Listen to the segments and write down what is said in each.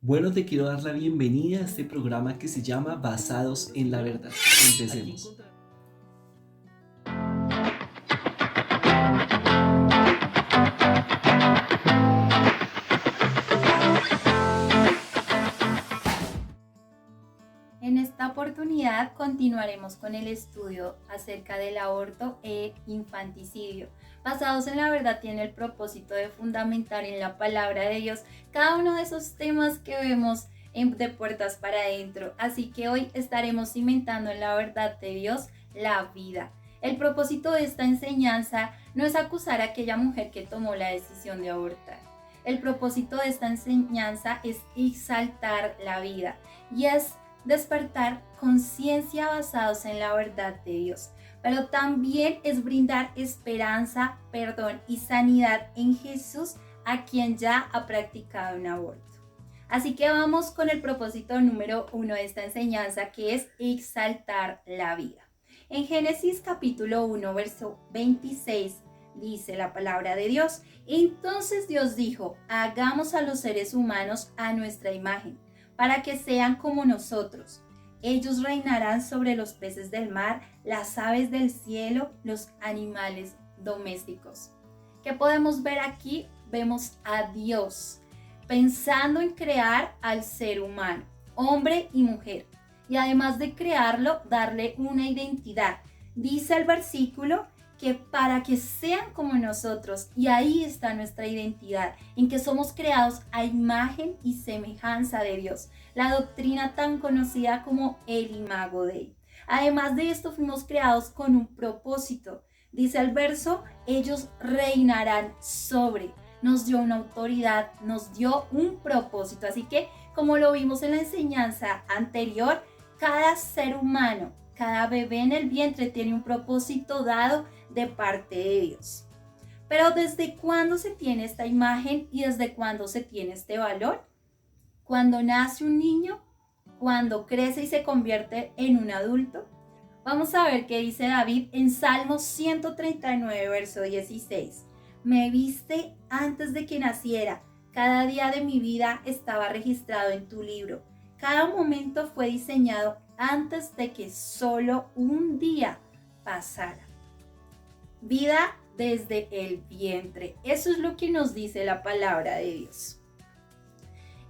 Bueno, te quiero dar la bienvenida a este programa que se llama Basados en la Verdad. Empecemos. En esta oportunidad continuaremos con el estudio acerca del aborto e infanticidio. Basados en la Verdad tiene el propósito de fundamentar en la palabra de Dios cada uno de esos temas que vemos de puertas para adentro. Así que hoy estaremos cimentando en la verdad de Dios la vida. El propósito de esta enseñanza no es acusar a aquella mujer que tomó la decisión de abortar. El propósito de esta enseñanza es exaltar la vida y es despertar conciencia basados en la verdad de Dios, pero también es brindar esperanza, perdón y sanidad en Jesús a quien ya ha practicado un aborto. Así que vamos con el propósito número 1 de esta enseñanza, que es exaltar la vida. En Génesis capítulo 1, verso 26, dice la palabra de Dios: entonces Dios dijo, hagamos a los seres humanos a nuestra imagen, para que sean como nosotros. Ellos reinarán sobre los peces del mar, las aves del cielo, los animales domésticos. ¿Qué podemos ver aquí? Vemos a Dios pensando en crear al ser humano, hombre y mujer, y además de crearlo, darle una identidad. Dice el versículo que para que sean como nosotros, y ahí está nuestra identidad, en que somos creados a imagen y semejanza de Dios, la doctrina tan conocida como el Imago Dei. Además de esto, fuimos creados con un propósito. Dice el verso, ellos reinarán sobre. Nos dio una autoridad, nos dio un propósito. Así que, como lo vimos en la enseñanza anterior, cada ser humano, cada bebé en el vientre tiene un propósito dado de parte de Dios. Pero ¿desde cuándo se tiene esta imagen y desde cuándo se tiene este valor? Cuando nace un niño, cuando crece y se convierte en un adulto. Vamos a ver qué dice David en Salmos 139, verso 16. Me viste antes de que naciera, cada día de mi vida estaba registrado en tu libro. Cada momento fue diseñado antes de que solo un día pasara. Vida desde el vientre. Eso es lo que nos dice la palabra de Dios.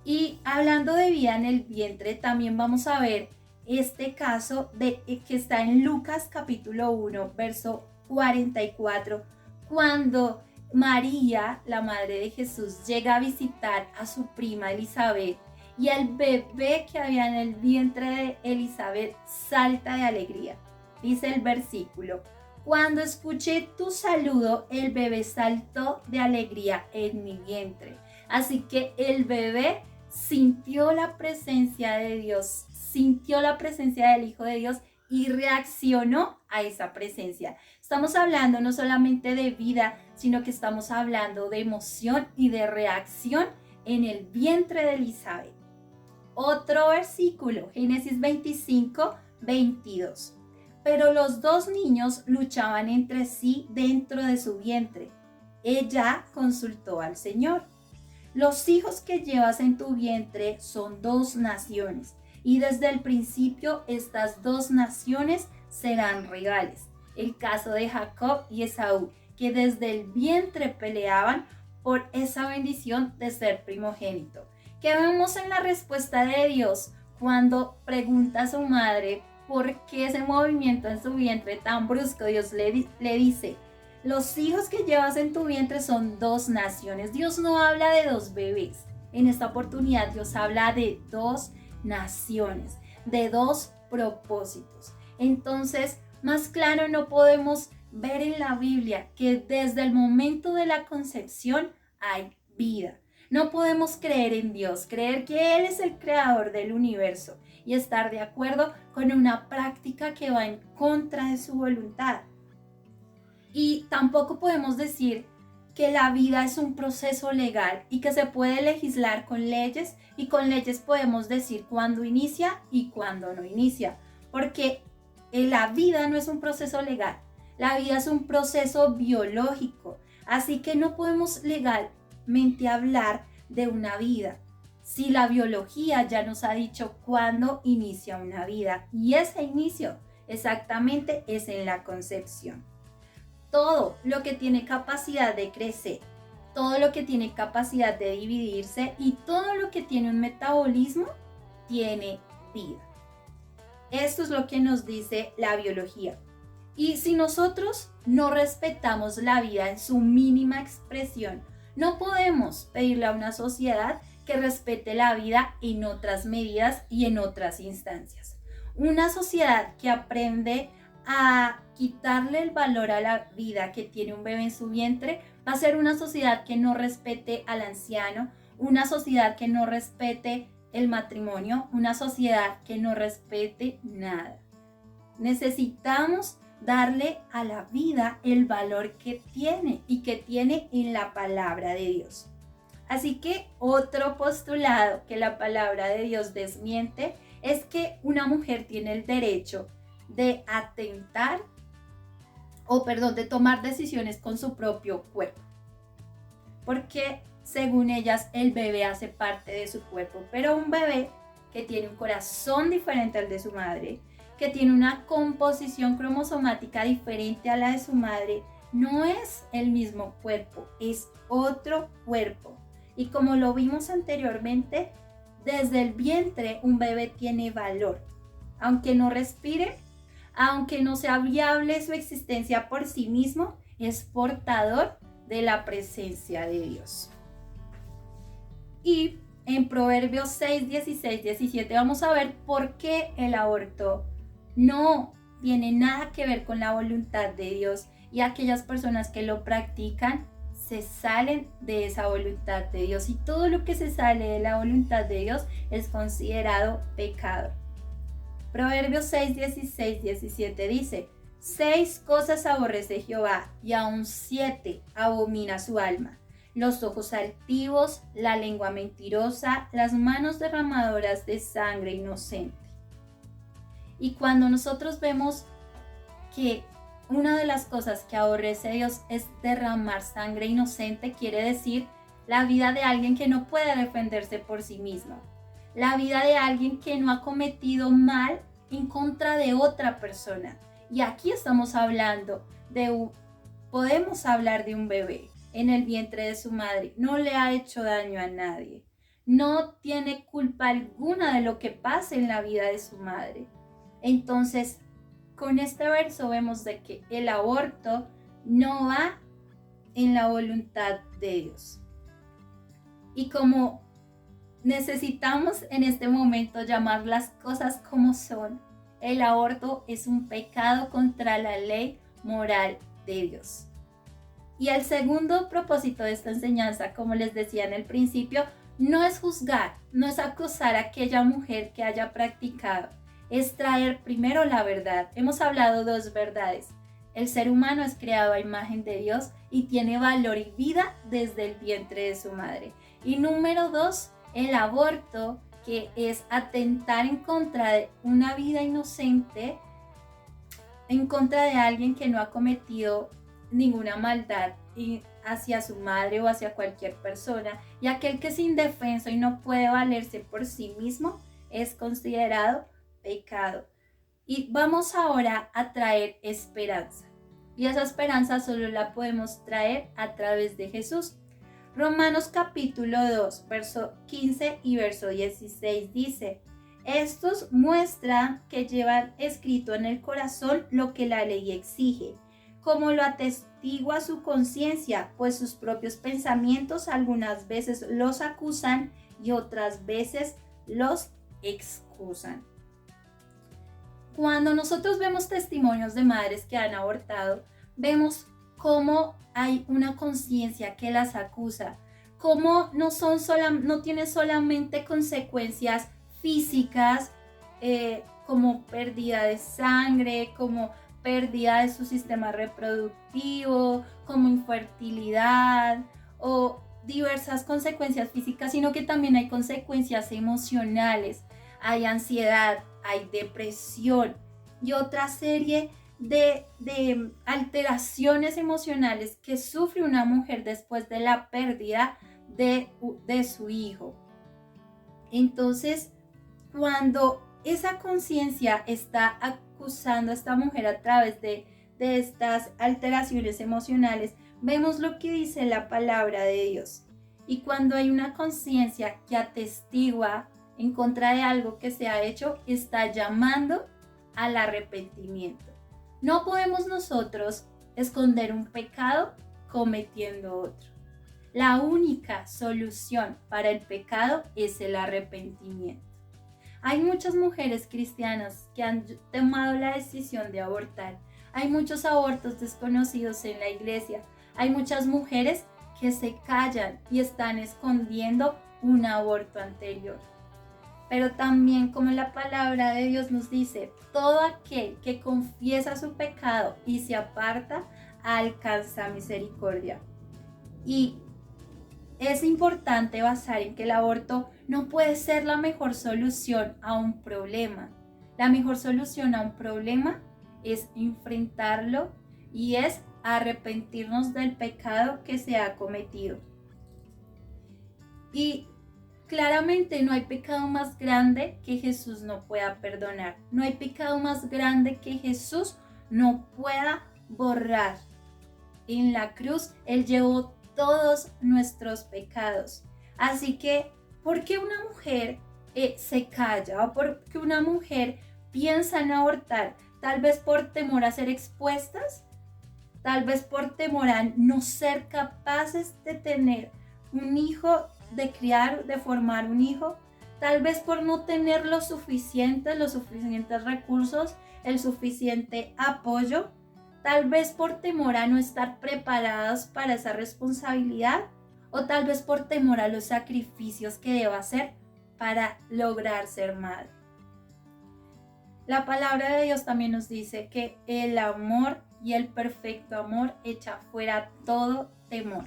Y hablando de vida en el vientre, también vamos a ver este caso que está en Lucas capítulo 1, verso 44, cuando María, la madre de Jesús, llega a visitar a su prima Elizabeth, y el bebé que había en el vientre de Elizabeth salta de alegría. Dice el versículo: cuando escuché tu saludo, el bebé saltó de alegría en mi vientre. Así que el bebé sintió la presencia de Dios, sintió la presencia del Hijo de Dios y reaccionó a esa presencia. Estamos hablando no solamente de vida, sino que estamos hablando de emoción y de reacción en el vientre de Elizabeth. Otro versículo, Génesis 25, 22. Pero los dos niños luchaban entre sí dentro de su vientre. Ella consultó al Señor. Los hijos que llevas en tu vientre son dos naciones, y desde el principio estas dos naciones serán rivales. El caso de Jacob y Esaú, que desde el vientre peleaban por esa bendición de ser primogénito. ¿Qué vemos en la respuesta de Dios cuando pregunta a su madre por qué ese movimiento en su vientre tan brusco? Dios le dice: los hijos que llevas en tu vientre son dos naciones. Dios no habla de dos bebés. En esta oportunidad Dios habla de dos naciones, de dos propósitos. Entonces, más claro no podemos ver en la Biblia que desde el momento de la concepción hay vida. No podemos creer en Dios, creer que Él es el creador del universo y estar de acuerdo con una práctica que va en contra de su voluntad. Y tampoco podemos decir que la vida es un proceso legal y que se puede legislar con leyes, y con leyes podemos decir cuándo inicia y cuándo no inicia, porque la vida no es un proceso legal, la vida es un proceso biológico, así que no podemos legalmente hablar de una vida. si la biología ya nos ha dicho cuándo inicia una vida? Y ese inicio exactamente es en la concepción. Todo lo que tiene capacidad de crecer, todo lo que tiene capacidad de dividirse y todo lo que tiene un metabolismo tiene vida. Esto es lo que nos dice la biología. Y si nosotros no respetamos la vida en su mínima expresión, no podemos pedirle a una sociedad que respete la vida en otras medidas y en otras instancias. Una sociedad que aprende a quitarle el valor a la vida que tiene un bebé en su vientre va a ser una sociedad que no respete al anciano, una sociedad que no respete el matrimonio, una sociedad que no respete nada. Necesitamos darle a la vida el valor que tiene y que tiene en la palabra de Dios. Así que otro postulado que la palabra de Dios desmiente es que una mujer tiene el derecho de de tomar decisiones con su propio cuerpo. Porque según ellas el bebé hace parte de su cuerpo, pero un bebé que tiene un corazón diferente al de su madre, que tiene una composición cromosomática diferente a la de su madre, no es el mismo cuerpo, es otro cuerpo. Y como lo vimos anteriormente, desde el vientre un bebé tiene valor. Aunque no respire, aunque no sea viable su existencia por sí mismo, es portador de la presencia de Dios. Y en Proverbios 6, 16, 17 vamos a ver por qué el aborto no tiene nada que ver con la voluntad de Dios y aquellas personas que lo practican se salen de esa voluntad de Dios y todo lo que se sale de la voluntad de Dios es considerado pecado. Proverbios 6, 16, 17 dice: 6 cosas aborrece Jehová y aún 7 abomina su alma: los ojos altivos, la lengua mentirosa, las manos derramadoras de sangre inocente. Y cuando nosotros vemos que una de las cosas que aborrece Dios es derramar sangre inocente, quiere decir la vida de alguien que no puede defenderse por sí mismo, la vida de alguien que no ha cometido mal en contra de otra persona. Y aquí estamos hablando podemos hablar de un bebé en el vientre de su madre, no le ha hecho daño a nadie, no tiene culpa alguna de lo que pase en la vida de su madre. Entonces, con este verso vemos de que el aborto no va en la voluntad de Dios. Y como necesitamos en este momento llamar las cosas como son, el aborto es un pecado contra la ley moral de Dios. Y el segundo propósito de esta enseñanza, como les decía en el principio, no es juzgar, no es acusar a aquella mujer que haya practicado, es traer primero la verdad. Hemos hablado 2 verdades. El ser humano es creado a imagen de Dios y tiene valor y vida desde el vientre de su madre. Y número 2, el aborto, que es atentar en contra de una vida inocente, en contra de alguien que no ha cometido ninguna maldad hacia su madre o hacia cualquier persona. Y aquel que es indefenso y no puede valerse por sí mismo es considerado pecado. Y vamos ahora a traer esperanza. Y esa esperanza solo la podemos traer a través de Jesús. Romanos capítulo 2, verso 15 y verso 16 dice: estos muestran que llevan escrito en el corazón lo que la ley exige, como lo atestigua su conciencia, pues sus propios pensamientos algunas veces los acusan y otras veces los excusan. Cuando nosotros vemos testimonios de madres que han abortado, vemos cómo hay una conciencia que las acusa, cómo no tiene solamente consecuencias físicas, como pérdida de sangre, como pérdida de su sistema reproductivo, como infertilidad o diversas consecuencias físicas, sino que también hay consecuencias emocionales, hay ansiedad, hay depresión y otra serie de alteraciones emocionales que sufre una mujer después de la pérdida de su hijo. Entonces, cuando esa conciencia está acusando a esta mujer a través de estas alteraciones emocionales, vemos lo que dice la palabra de Dios. Y cuando hay una conciencia que atestigua en contra de algo que se ha hecho, está llamando al arrepentimiento. No podemos nosotros esconder un pecado cometiendo otro. La única solución para el pecado es el arrepentimiento. Hay muchas mujeres cristianas que han tomado la decisión de abortar. Hay muchos abortos desconocidos en la iglesia. Hay muchas mujeres que se callan y están escondiendo un aborto anterior. Pero también, como la palabra de Dios nos dice, todo aquel que confiesa su pecado y se aparta alcanza misericordia. Y es importante basar en que el aborto no puede ser la mejor solución a un problema. La mejor solución a un problema es enfrentarlo y es arrepentirnos del pecado que se ha cometido. Y claramente no hay pecado más grande que Jesús no pueda perdonar. No hay pecado más grande que Jesús no pueda borrar. En la cruz Él llevó todos nuestros pecados. Así que, ¿por qué una mujer se calla? ¿O por qué una mujer piensa en abortar? Tal vez por temor a ser expuestas, tal vez por temor a no ser capaces de tener un hijo, de criar, de formar un hijo, tal vez por no tener los suficientes recursos, el suficiente apoyo, tal vez por temor a no estar preparados para esa responsabilidad, o tal vez por temor a los sacrificios que deba hacer para lograr ser madre. La palabra de Dios también nos dice que el amor y el perfecto amor echa fuera todo temor.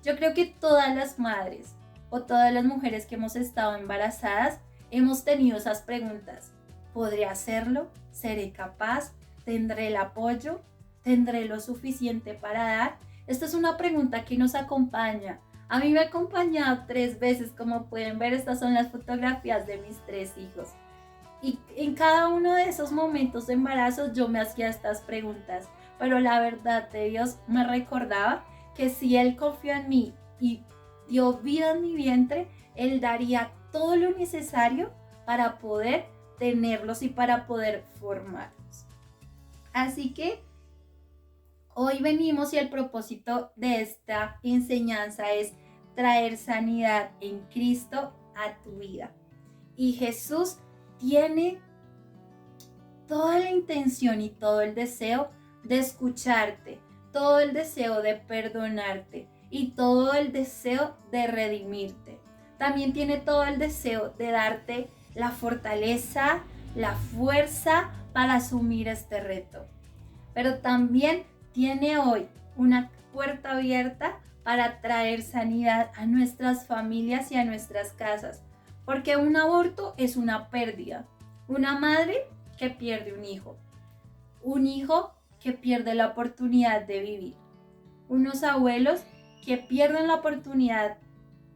Yo creo que todas las madres o todas las mujeres que hemos estado embarazadas hemos tenido esas preguntas. ¿Podré hacerlo? ¿Seré capaz? ¿Tendré el apoyo? ¿Tendré lo suficiente para dar? Esta es una pregunta que nos acompaña. A mí me ha acompañado 3 veces, como pueden ver, estas son las fotografías de mis 3 hijos. Y en cada uno de esos momentos de embarazo yo me hacía estas preguntas, pero la verdad de Dios me recordaba que si Él confió en mí y dio vida en mi vientre, Él daría todo lo necesario para poder tenerlos y para poder formarlos. Así que hoy venimos y el propósito de esta enseñanza es traer sanidad en Cristo a tu vida. Y Jesús tiene toda la intención y todo el deseo de escucharte, todo el deseo de perdonarte y todo el deseo de redimirte. También tiene todo el deseo de darte la fortaleza, la fuerza para asumir este reto. Pero también tiene hoy una puerta abierta para traer sanidad a nuestras familias y a nuestras casas. Porque un aborto es una pérdida. Una madre que pierde un hijo que pierde la oportunidad de vivir. Unos abuelos que pierden la oportunidad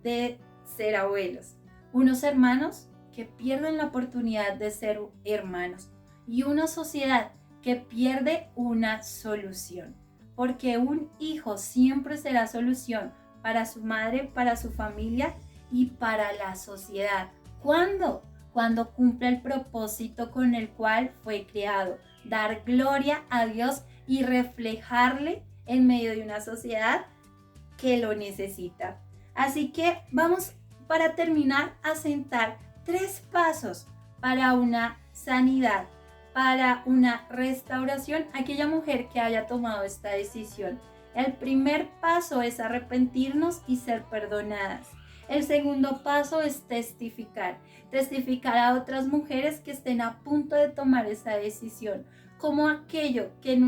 de ser abuelos. Unos hermanos que pierden la oportunidad de ser hermanos. Y una sociedad que pierde una solución. Porque un hijo siempre será solución para su madre, para su familia y para la sociedad. ¿Cuándo? Cuando cumple el propósito con el cual fue creado, dar gloria a Dios y reflejarle en medio de una sociedad que lo necesita. Así que vamos, para terminar, a sentar 3 pasos para una sanidad, para una restauración a aquella mujer que haya tomado esta decisión. El primer paso es arrepentirnos y ser perdonadas. El segundo paso es testificar a otras mujeres que estén a punto de tomar esa decisión, como aquello que en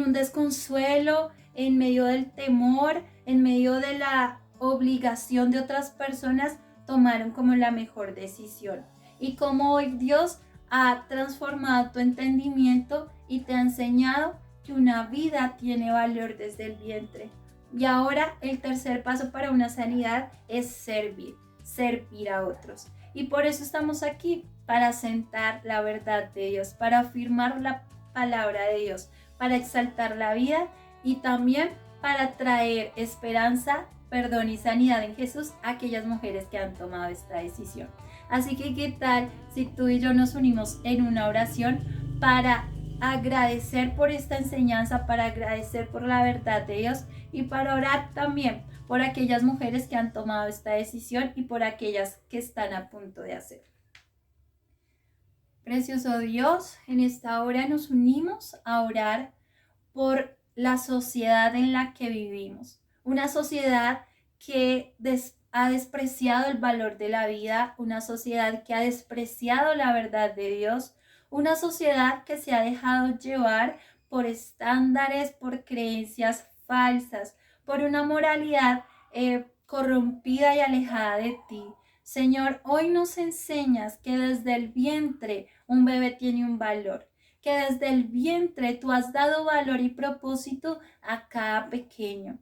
un desconsuelo, en medio del temor, en medio de la obligación de otras personas, tomaron como la mejor decisión. Y como hoy Dios ha transformado tu entendimiento y te ha enseñado que una vida tiene valor desde el vientre. Y ahora el tercer paso para una sanidad es servir a otros. Y por eso estamos aquí, para sentar la verdad de Dios, para afirmar la palabra de Dios, para exaltar la vida y también para traer esperanza, perdón y sanidad en Jesús a aquellas mujeres que han tomado esta decisión. Así que, ¿qué tal si tú y yo nos unimos en una oración para agradecer por esta enseñanza, para agradecer por la verdad de Dios y para orar también por aquellas mujeres que han tomado esta decisión y por aquellas que están a punto de hacerlo? Precioso Dios, en esta hora nos unimos a orar por la sociedad en la que vivimos. Una sociedad que ha despreciado el valor de la vida, una sociedad que ha despreciado la verdad de Dios, una sociedad que se ha dejado llevar por estándares, por creencias falsas, por una moralidad corrompida y alejada de ti. Señor, hoy nos enseñas que desde el vientre un bebé tiene un valor, que desde el vientre tú has dado valor y propósito a cada pequeño.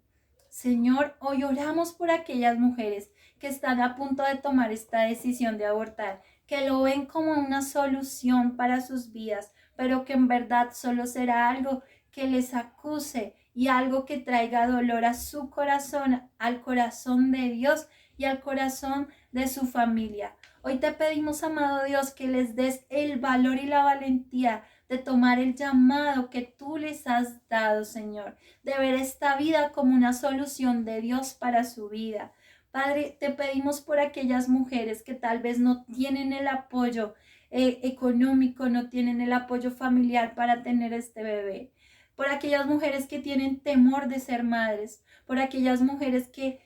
Señor, hoy oramos por aquellas mujeres que están a punto de tomar esta decisión de abortar, que lo ven como una solución para sus vidas, pero que en verdad solo será algo que les acuse y algo que traiga dolor a su corazón, al corazón de Dios y al corazón de su familia. Hoy te pedimos, amado Dios, que les des el valor y la valentía de tomar el llamado que tú les has dado, Señor, de ver esta vida como una solución de Dios para su vida. Padre, te pedimos por aquellas mujeres que tal vez no tienen el apoyo económico, no tienen el apoyo familiar para tener este bebé, por aquellas mujeres que tienen temor de ser madres, por aquellas mujeres que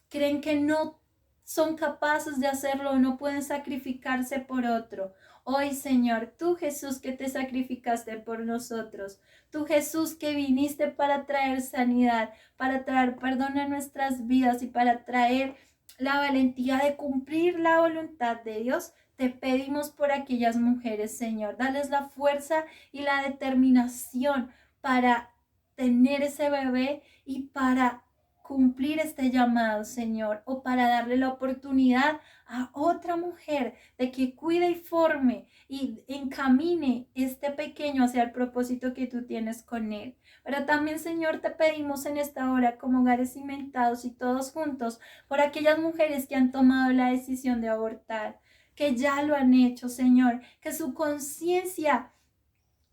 creen que no son capaces de hacerlo o no pueden sacrificarse por otro. Hoy, Señor, tú Jesús que te sacrificaste por nosotros, tú Jesús que viniste para traer sanidad, para traer perdón a nuestras vidas y para traer la valentía de cumplir la voluntad de Dios, te pedimos por aquellas mujeres, Señor, dales la fuerza y la determinación para tener ese bebé y para cumplir este llamado, Señor, o para darle la oportunidad a otra mujer de que cuide y forme y encamine este pequeño hacia el propósito que tú tienes con él. Pero también, Señor, te pedimos en esta hora como Hogares Cimentados y todos juntos por aquellas mujeres que han tomado la decisión de abortar, que ya lo han hecho, Señor, que su conciencia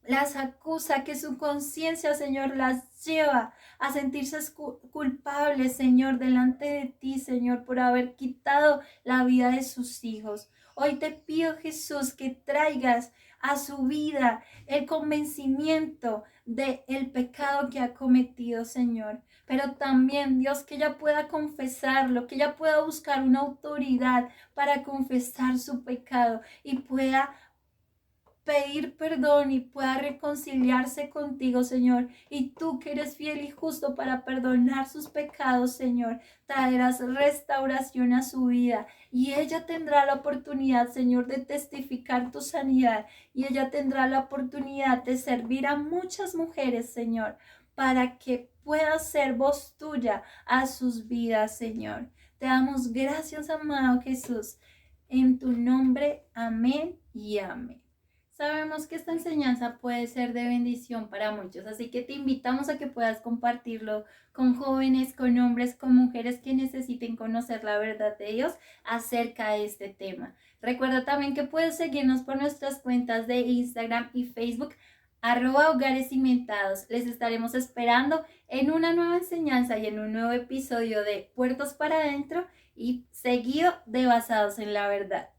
las acusa, que su conciencia, Señor, las lleva a sentirse culpables, Señor, delante de ti, Señor, por haber quitado la vida de sus hijos. Hoy te pido, Jesús, que traigas a su vida el convencimiento del pecado que ha cometido, Señor. Pero también, Dios, que ella pueda confesarlo, que ella pueda buscar una autoridad para confesar su pecado y pueda pedir perdón y pueda reconciliarse contigo, Señor. Y tú que eres fiel y justo para perdonar sus pecados, Señor, traerás restauración a su vida. Y ella tendrá la oportunidad, Señor, de testificar tu sanidad. Y ella tendrá la oportunidad de servir a muchas mujeres, Señor, para que pueda ser voz tuya a sus vidas, Señor. Te damos gracias, amado Jesús. En tu nombre, amén y amén. Sabemos que esta enseñanza puede ser de bendición para muchos, así que te invitamos a que puedas compartirlo con jóvenes, con hombres, con mujeres que necesiten conocer la verdad de Dios acerca de este tema. Recuerda también que puedes seguirnos por nuestras cuentas de Instagram y Facebook, @Hogares Cimentados. Les estaremos esperando en una nueva enseñanza y en un nuevo episodio de Puertos para Adentro y seguido de Basados en la Verdad.